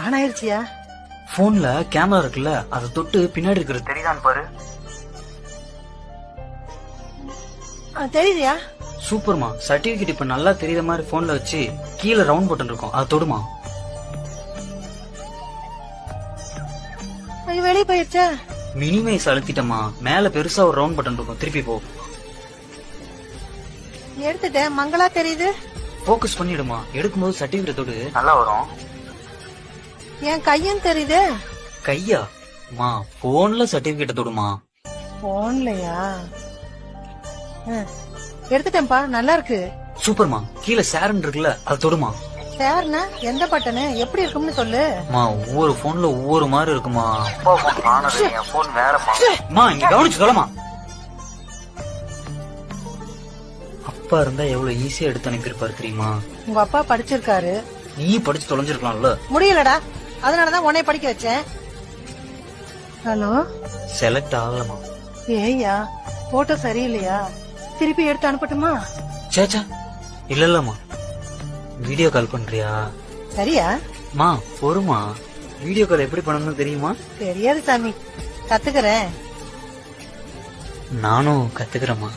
On ஆயிருச்சியா? போன்ல camera இருக்குல்ல, அதை தொட்டு பின்னாடி இருக்கிறது தெரியுதான்னு பாரு. தெரியுதியா? சூப்பர்மா. சர்டிபிகேட் இப்ப நல்லா தெரியுற மாதிரி போன்ல வச்சு கீழே ரவுண்ட் பட்டன் இருக்கும், அதை தொடுமா. வெளியே போயிருச்சா? மினிமைஸ் அழுத்திட்டமா, மேல பெருசா ஒரு ரவுண்ட் பட்டன் இருக்கும், திருப்பி போ. எடுத்துட்டேன், மங்களா தெரியுது. போக்கஸ் பண்ணிடுமா, எடுக்கும்போது சர்டிபிகேட் தொடு, நல்லா வரும். என் கையும் தெரியுது. கையா? மா போன்ல சர்டிபிகேட் தொடுமா. போன்லயா? எடுத்துட்டேன்பா, நல்லா இருக்கு. சூப்பர்மா. கீழே ஷேர்ன்னு இருக்குல்ல, அதை தொடுமா. ஷேர்னா எந்த பட்டனு, எப்படி இருக்கும்னு சொல்லு. மா ஒவ்வொரு போன்ல ஒவ்வொரு மாதிரி இருக்குமா. போன் வேறமா. மா இங்க கவனிச்சு சொல்லமா. அப்பா இருந்தா எவ்வளவு ஈஸியா எடுத்து அனுப்பியிருப்பாரு தெரியுமா. உங்க அப்பா படிச்சிருக்காரு, நீ படிச்சு தொலைஞ்சிருக்கலாம்ல. முடியலடா, அதனாலதான் உன்னை படிக்க வச்சேன். ஹலோ, செலக்ட் ஆகலமா. ஏய்யா, போட்டோ சரியில்லையா? திருப்பி எடுத்து அனுப்பட்டுமா? சேச்சா இல்ல இல்லம்மா. வீடியோ கால் பண்றியா? சரியா? மா பொறுமா, வீடியோ கால் எப்படி பண்ணணும்னு தெரியுமா? தெரியாது சாமி, கத்துக்கிறேன். நானும் கத்துக்கிறேம்மா.